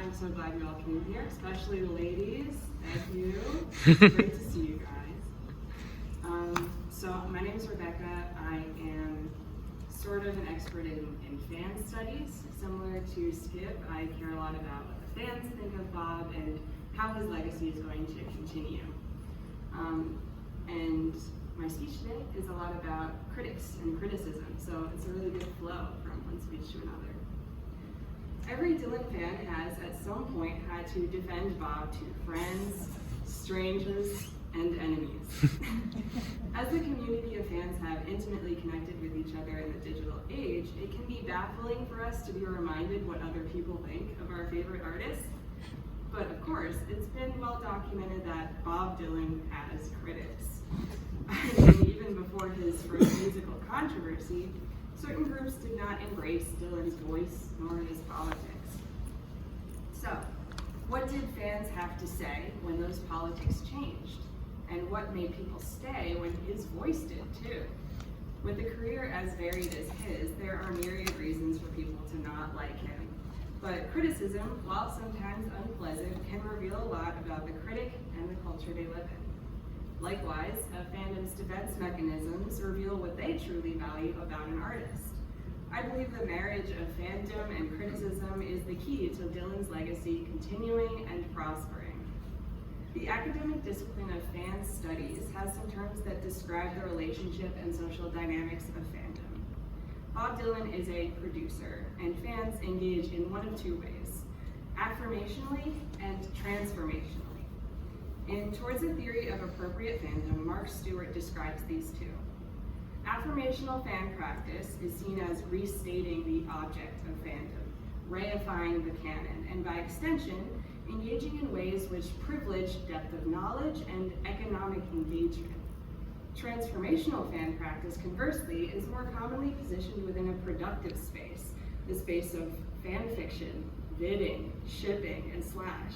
I'm so glad you all came here, especially the ladies. Thank you. It's great to see you guys. So my name is Rebecca. I am sort of an expert in fan studies. Similar to Skip, I care a lot about what the fans think of Bob and how his legacy is going to continue. And my speech today is a lot about critics and criticism, so it's a really good flow from one speech to another. Every Dylan fan has, at some point, had to defend Bob to friends, strangers, and enemies. As the community of fans have intimately connected with each other in the digital age, it can be baffling for us to be reminded what other people think of our favorite artists. But of course, it's been well documented that Bob Dylan has critics. I mean, even before his first musical controversy, certain groups did not embrace Dylan's voice nor his politics. So, what did fans have to say when those politics changed? And what made people stay when his voice did too? With a career as varied as his, there are myriad reasons for people to not like him. But criticism, while sometimes unpleasant, can reveal a lot about the critic and the culture they live in. Likewise, a fandom's defense mechanisms reveal what they truly value about an artist. I believe the marriage of fandom and criticism is the key to Dylan's legacy continuing and prospering. The academic discipline of fan studies has some terms that describe the relationship and social dynamics of fandom. Bob Dylan is a producer, and fans engage in one of two ways: affirmationally and transformationally. In Towards a Theory of Appropriate Fandom, Mark Stewart describes these two. Affirmational fan practice is seen as restating the object of fandom, reifying the canon, and by extension, engaging in ways which privilege depth of knowledge and economic engagement. Transformational fan practice, conversely, is more commonly positioned within a productive space, the space of fan fiction, bidding, shipping, and slash.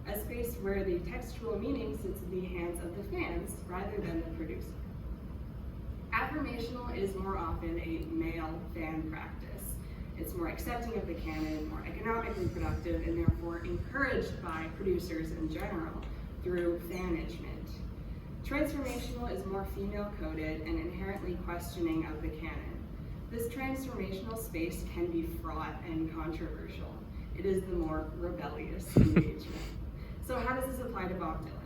A space where the textual meaning sits in the hands of the fans rather than the producer. Affirmational is more often a male fan practice. It's more accepting of the canon, more economically productive, and therefore encouraged by producers in general through fanagement. Transformational is more female-coded and inherently questioning of the canon. This transformational space can be fraught and controversial. It is the more rebellious engagement. So how does this apply to Bob Dylan?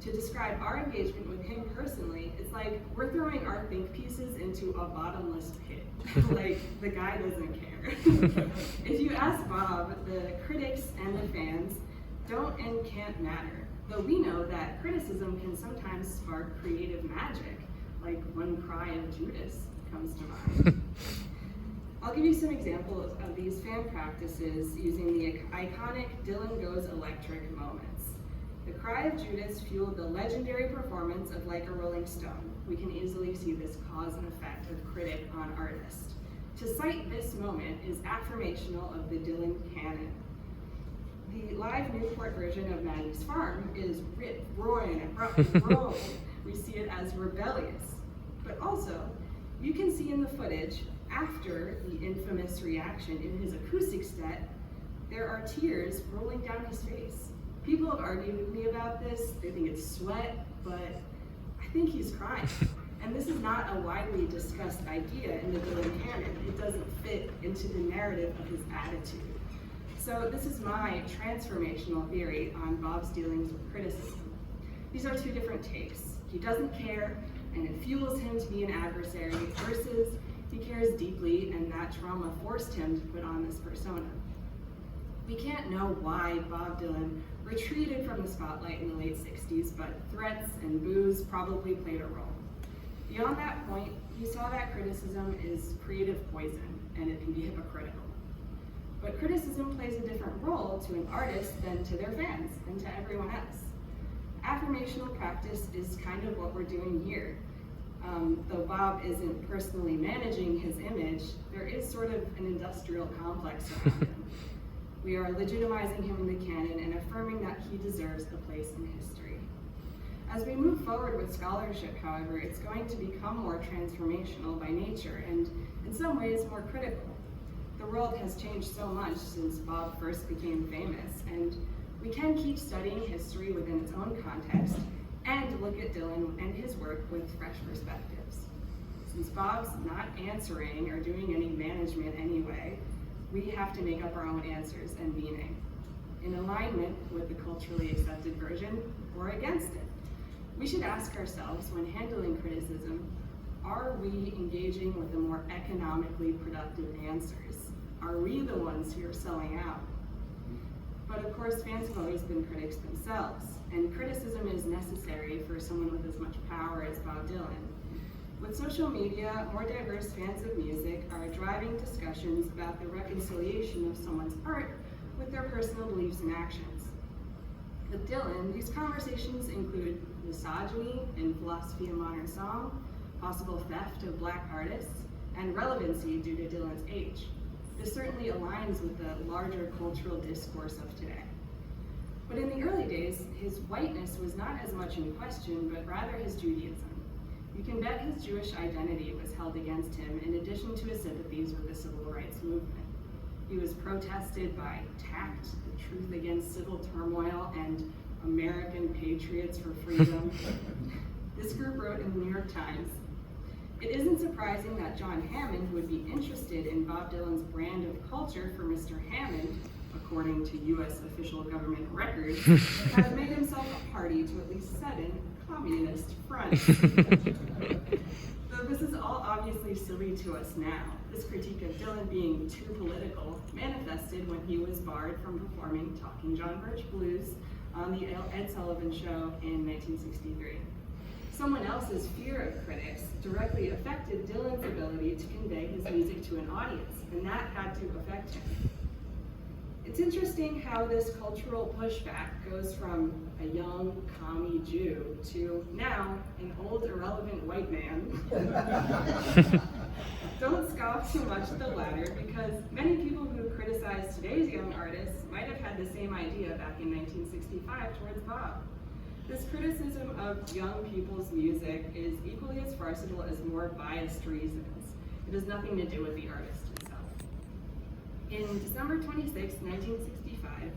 To describe our engagement with him personally, it's like we're throwing our think pieces into a bottomless pit. Like, the guy doesn't care. If you ask Bob, the critics and the fans don't and can't matter. Though we know that criticism can sometimes spark creative magic, like One Cry of Judas comes to mind. I'll give you some examples of these fan practices using the iconic Dylan Goes Electric moments. The Cry of Judas fueled the legendary performance of Like a Rolling Stone. We can easily see this cause and effect of critic on artist. To cite this moment is affirmational of the Dylan canon. The live Newport version of Maggie's Farm is rip, roaring, and rock and roll. We see it as rebellious. But also, you can see in the footage, after the infamous reaction in his acoustic set, there are tears rolling down his face. People have argued with me about this. They think it's sweat, but I think he's crying. And this is not a widely discussed idea in the Dylan canon. It doesn't fit into the narrative of his attitude. So this is my transformational theory on Bob's dealings with criticism. These are two different takes. He doesn't care, and it fuels him to be an adversary, versus he cares deeply, and that trauma forced him to put on this persona. We can't know why Bob Dylan retreated from the spotlight in the late 60s, but threats and boos probably played a role. Beyond that point, he saw that criticism is creative poison, and it can be hypocritical. But criticism plays a different role to an artist than to their fans, and to everyone else. Affirmational practice is kind of what we're doing here. Though Bob isn't personally managing his image, there is sort of an industrial complex around him. We are legitimizing him in the canon and affirming that he deserves a place in history. As we move forward with scholarship, however, it's going to become more transformational by nature and, in some ways, more critical. The world has changed so much since Bob first became famous, and we can keep studying history within its own context and look at Dylan and his work with fresh perspectives. Since Bob's not answering or doing any management anyway, we have to make up our own answers and meaning, in alignment with the culturally accepted version or against it. We should ask ourselves, when handling criticism, are we engaging with the more economically productive answers? Are we the ones who are selling out? But of course, fans have always been critics themselves, and criticism is necessary for someone with as much power as Bob Dylan. With social media, more diverse fans of music are driving discussions about the reconciliation of someone's art with their personal beliefs and actions. With Dylan, these conversations include misogyny in philosophy of modern song, possible theft of Black artists, and relevancy due to Dylan's age. This certainly aligns with the larger cultural discourse of today. But in the early days, his whiteness was not as much in question, but rather his Judaism. You can bet his Jewish identity was held against him in addition to his sympathies with the civil rights movement. He was protested by TACT, the Truth Against Civil Turmoil, and American Patriots for Freedom. This group wrote in the New York Times, "It isn't surprising that John Hammond would be interested in Bob Dylan's brand of culture, for Mr. Hammond, according to U.S. official government records, has made himself a party to at least 7 communist fronts." Though this is all obviously silly to us now, this critique of Dylan being too political manifested when he was barred from performing Talking John Birch Blues on the Ed Sullivan Show in 1963. Someone else's fear of critics directly affected Dylan's ability to convey his music to an audience, and that had to affect him. It's interesting how this cultural pushback goes from a young, commie Jew to now an old, irrelevant white man. Don't scoff too much at the latter, because many people who criticize today's young artists might have had the same idea back in 1965 towards Bob. This criticism of young people's music is equally as farcical as more biased reasons. It has nothing to do with the artist himself. In December 26, 1965,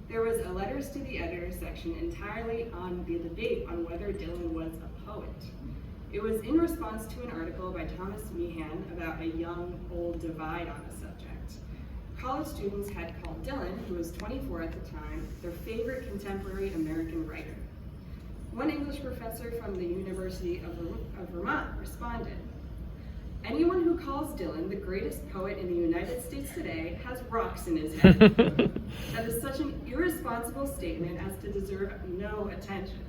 there was a letters to the editor section entirely on the debate on whether Dylan was a poet. It was in response to an article by Thomas Meehan about a young-old divide on the subject. College students had called Dylan, who was 24 at the time, their favorite contemporary American writer. One English professor from the University of Vermont responded, "Anyone who calls Dylan the greatest poet in the United States today has rocks in his head." That is such an irresponsible statement as to deserve no attention.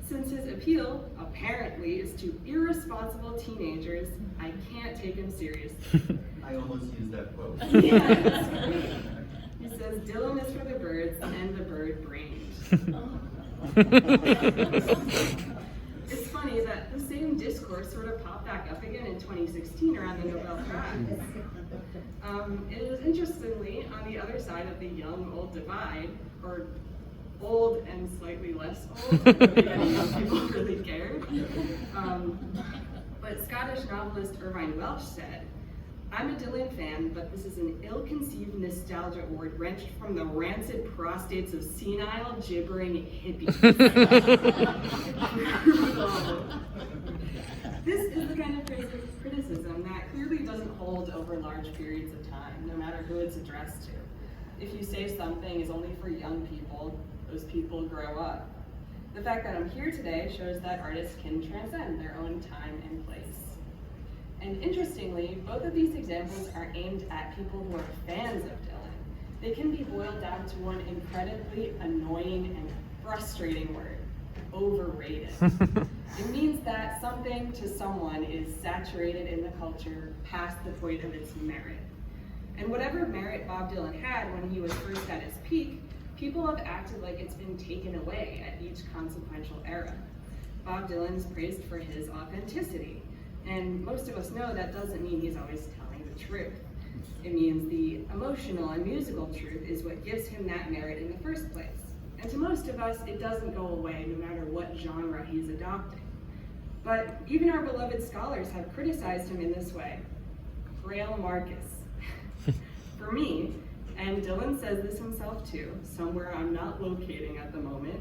Since his appeal, apparently, is to irresponsible teenagers, I can't take him seriously. I almost used that quote. Yeah, that's great. He says, "Dylan is for the birds and the bird brains." It's funny that the same discourse sort of popped back up again in 2016 around the Nobel Prize. It is interestingly on the other side of the young-old divide, or old and slightly less old. I don't think any young people really cared. But Scottish novelist Irvine Welsh said, "I'm a Dylan fan, but this is an ill-conceived nostalgia word wrenched from the rancid prostates of senile, gibbering hippies." This is the kind of criticism that clearly doesn't hold over large periods of time, no matter who it's addressed to. If you say something is only for young people, those people grow up. The fact that I'm here today shows that artists can transcend their own time and place. And interestingly, both of these examples are aimed at people who are fans of Dylan. They can be boiled down to one incredibly annoying and frustrating word: overrated. It means that something to someone is saturated in the culture past the point of its merit. And whatever merit Bob Dylan had when he was first at his peak, people have acted like it's been taken away at each consequential era. Bob Dylan is praised for his authenticity. And most of us know that doesn't mean he's always telling the truth. It means the emotional and musical truth is what gives him that merit in the first place. And to most of us, it doesn't go away no matter what genre he's adopting. But even our beloved scholars have criticized him in this way. Frail Marcus. For me, and Dylan says this himself too, somewhere I'm not locating at the moment,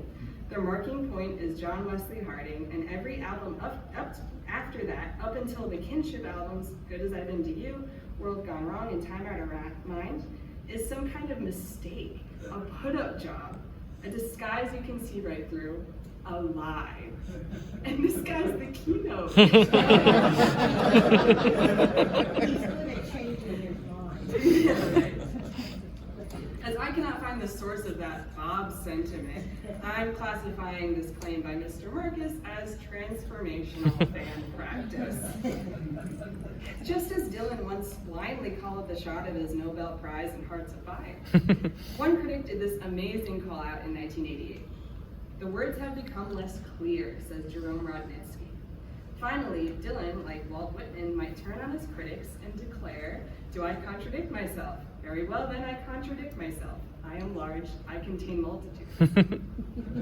their marking point is John Wesley Harding, and every album after that, up until the Kinship albums, Good As I've Been to You, World Gone Wrong, and Time Out of Mind, is some kind of mistake, a put-up job, a disguise you can see right through, a lie. And this guy's the keynote. He's good at changing his mind. Yeah, right. As I cannot find the source of that Bob sentiment, I'm classifying this claim by Mr. Marcus as transformational fan practice. Just as Dylan once blindly called the shot of his Nobel Prize in Hearts of Fire. One critic did this amazing call out in 1988. The words have become less clear, says Jerome Rodnitsky. Finally, Dylan, like Walt Whitman, might turn on his critics and declare, "Do I contradict myself? Very well, then I contradict myself. I am large, I contain multitudes."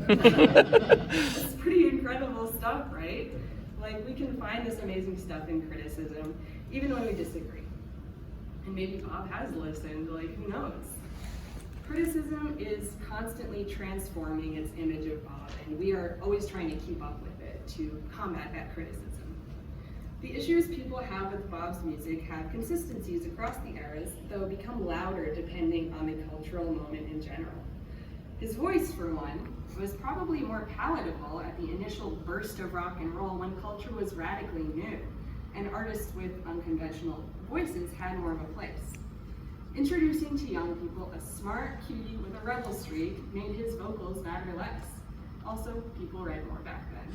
It's pretty incredible stuff, right? Like, we can find this amazing stuff in criticism, even when we disagree. And maybe Bob has listened, like, who knows? Criticism is constantly transforming its image of Bob, and we are always trying to keep up with it to combat that criticism. The issues people have with Bob's music have consistencies across the eras, though become louder depending on the cultural moment in general. His voice, for one, was probably more palatable at the initial burst of rock and roll when culture was radically new, and artists with unconventional voices had more of a place. Introducing to young people a smart cutie with a rebel streak made his vocals matter less. Also, people read more back then.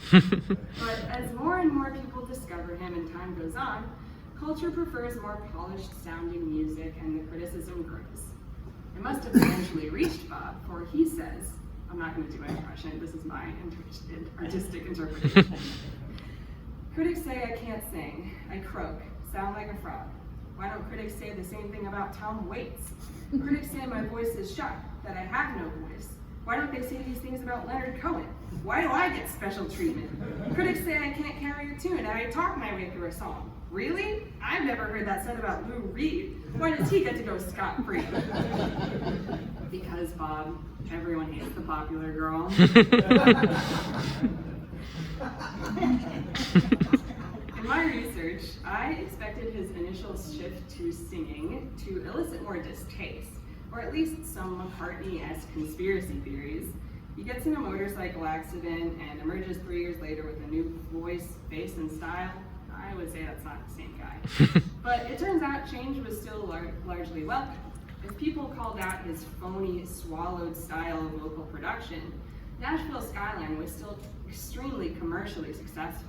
But as more and more people discover him and time goes on, culture prefers more polished sounding music and the criticism grows. It must have eventually reached Bob, for he says, I'm not going to do an impression, this is my artistic interpretation. Critics say I can't sing, I croak, sound like a frog. Why don't critics say the same thing about Tom Waits? Critics say my voice is sharp, that I have no voice. Why don't they say these things about Leonard Cohen? Why do I get special treatment? Critics say I can't carry a tune and I talk my way through a song. Really? I've never heard that said about Lou Reed. Why does he get to go scot-free? Because, Bob, everyone hates the popular girl. In my research, I expected his initial shift to singing to elicit more distaste, or at least some McCartney-esque conspiracy theories. He gets in a motorcycle accident and emerges 3 years later with a new voice, face, and style. I would say that's not the same guy. But it turns out change was still largely welcome. If people called out his phony, swallowed style of vocal production, Nashville's skyline was still extremely commercially successful.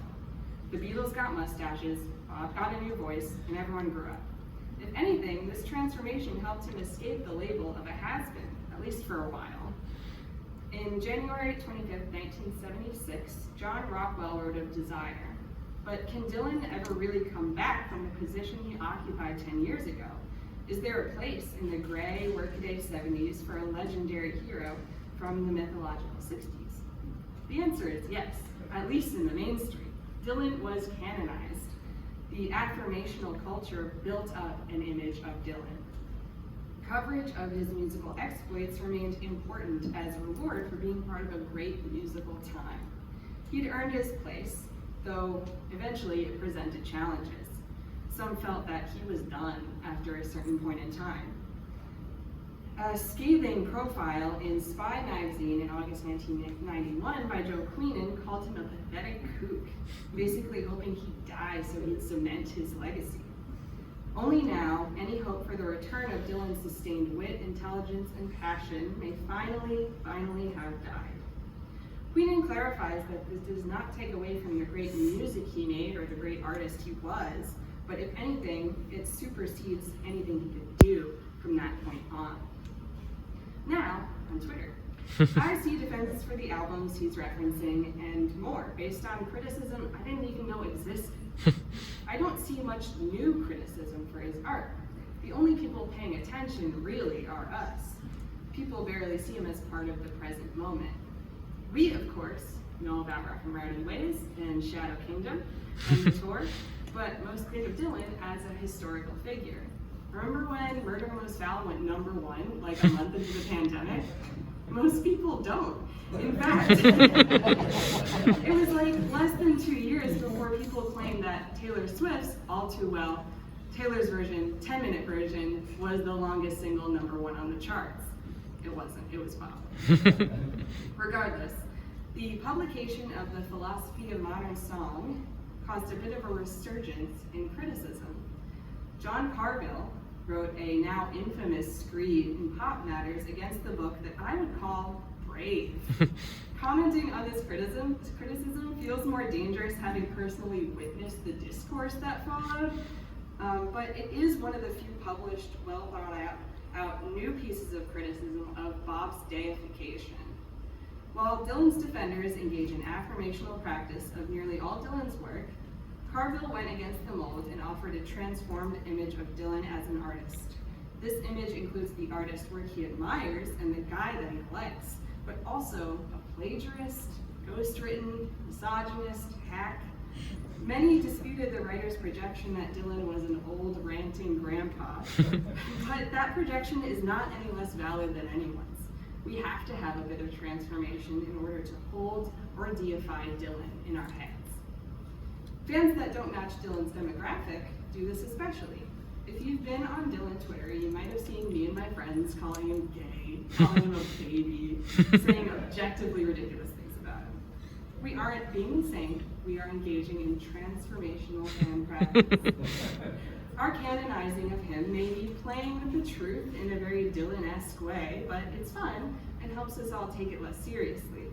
The Beatles got mustaches, Bob got a new voice, and everyone grew up. If anything, this transformation helped him escape the label of a has-been, at least for a while. In January 25th, 1976, John Rockwell wrote of Desire. But can Dylan ever really come back from the position he occupied 10 years ago? Is there a place in the gray, workaday 70s for a legendary hero from the mythological 60s? The answer is yes, at least in the mainstream. Dylan was canonized. The affirmational culture built up an image of Dylan. Coverage of his musical exploits remained important as a reward for being part of a great musical time. He'd earned his place, though eventually it presented challenges. Some felt that he was done after a certain point in time. A scathing profile in Spy magazine in August 1991 by Joe Queenan called him a pathetic kook, basically hoping he'd die so he'd cement his legacy. Only now, any hope for the return of Dylan's sustained wit, intelligence, and passion may finally have died. Queenan clarifies that this does not take away from the great music he made or the great artist he was, but if anything, it supersedes anything he could do from that point on. Now, on Twitter, I see defenses for the albums he's referencing and more, based on criticism I didn't even know existed. I don't see much new criticism for his art. The only people paying attention really are us. People barely see him as part of the present moment. We, of course, know about Rough and Rowdy Ways and Shadow Kingdom and the tour, but most think of Dylan as a historical figure. Remember when Murder Most Foul went #1 like a month into the pandemic? Most people don't. In fact, it was like less than 2 years before people claimed that Taylor Swift's All Too Well, Taylor's version, 10-minute version, was the longest single #1 on the charts. It wasn't, it was Bob. Regardless, the publication of the Philosophy of Modern Song caused a bit of a resurgence in criticism. John Cargill wrote a now infamous screed in Pop Matters against the book that I would call brave. Commenting on this criticism feels more dangerous having personally witnessed the discourse that followed, but it is one of the few published, well thought out new pieces of criticism of Bob's deification. While Dylan's defenders engage in affirmational practice of nearly all Dylan's work, Cargill went against the mold and offered a transformed image of Dylan as an artist. This image includes the artist work he admires and the guy that he likes, but also a plagiarist, ghostwritten, misogynist, hack. Many disputed the writer's projection that Dylan was an old ranting grandpa, but that projection is not any less valid than anyone's. We have to have a bit of transformation in order to hold or deify Dylan in our heads. Fans that don't match Dylan's demographic do this especially. If you've been on Dylan Twitter, you might have seen me and my friends calling him gay, calling him a baby, saying objectively ridiculous things about him. We aren't being insane, we are engaging in transformational fan practice. Our canonizing of him may be playing with the truth in a very Dylan-esque way, but it's fun and helps us all take it less seriously.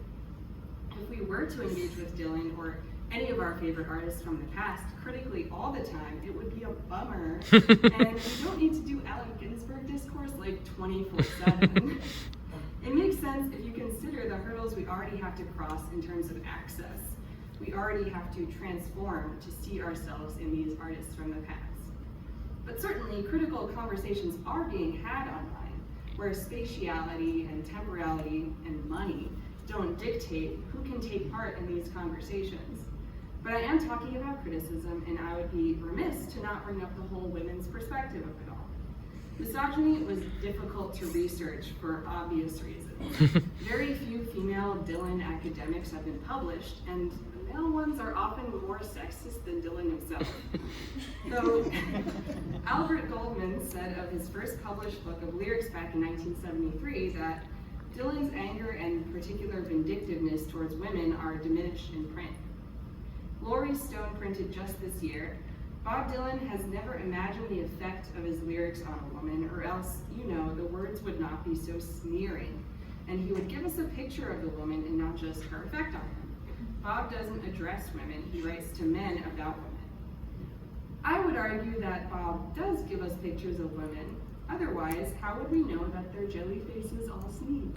If we were to engage with Dylan or any of our favorite artists from the past critically all the time, it would be a bummer. And we don't need to do Allen Ginsberg discourse like 24/7. It makes sense if you consider the hurdles we already have to cross in terms of access. We already have to transform to see ourselves in these artists from the past. But certainly critical conversations are being had online, where spatiality and temporality and money don't dictate who can take part in these conversations. But I am talking about criticism, and I would be remiss to not bring up the whole women's perspective of it all. Misogyny was difficult to research for obvious reasons. Very few female Dylan academics have been published, and the male ones are often more sexist than Dylan himself. So, Albert Goldman said of his first published book of lyrics back in 1973 that Dylan's anger and particular vindictiveness towards women are diminished in print. Laurie Stone printed just this year, Bob Dylan has never imagined the effect of his lyrics on a woman, or else, the words would not be so sneering. And he would give us a picture of the woman and not just her effect on him. Bob doesn't address women, he writes to men about women. I would argue that Bob does give us pictures of women. Otherwise, how would we know that their jelly faces all sneeze?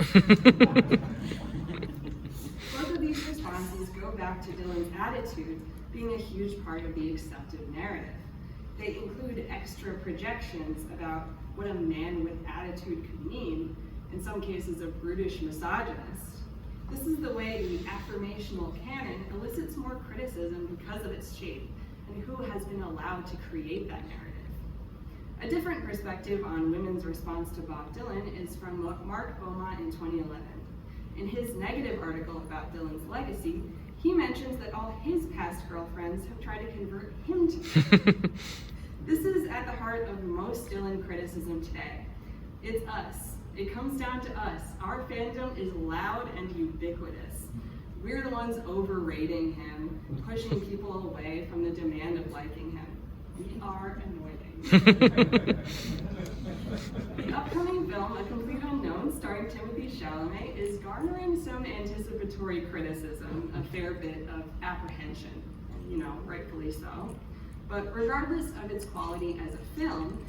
Both of these responses go back to Dylan's attitude being a huge part of the accepted narrative. They include extra projections about what a man with attitude could mean, in some cases a brutish misogynist. This is the way the affirmational canon elicits more criticism because of its shape, and who has been allowed to create that narrative. A different perspective on women's response to Bob Dylan is from Mark Beaumont in 2011. In his negative article about Dylan's legacy, he mentions that all his past girlfriends have tried to convert him to Dylan. This is at the heart of most Dylan criticism today. It's us. It comes down to us. Our fandom is loud and ubiquitous. We're the ones overrating him, pushing people away from the demand of liking him. We are annoying. The upcoming film, A Complete Unknown, starring Timothée Chalamet, is garnering some anticipatory criticism, a fair bit of apprehension, rightfully so. But regardless of its quality as a film,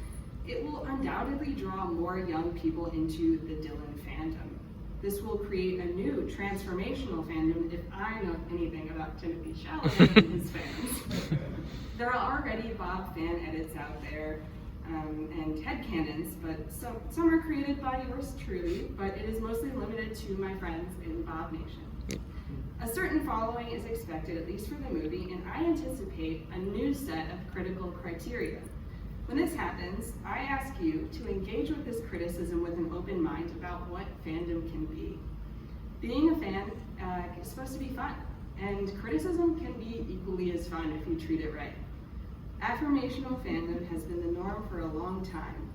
it will undoubtedly draw more young people into the Dylan fandom. This will create a new transformational fandom if I know anything about Timothée Chalamet and his fans. There are already Bob fan edits out there and headcanons, but some are created by yours truly, but it is mostly limited to my friends in Bob Nation. A certain following is expected, at least for the movie, and I anticipate a new set of critical criteria. When this happens, I ask you to engage with this criticism with an open mind about what fandom can be. Being a fan is supposed to be fun, and criticism can be equally as fun if you treat it right. Affirmational fandom has been the norm for a long time,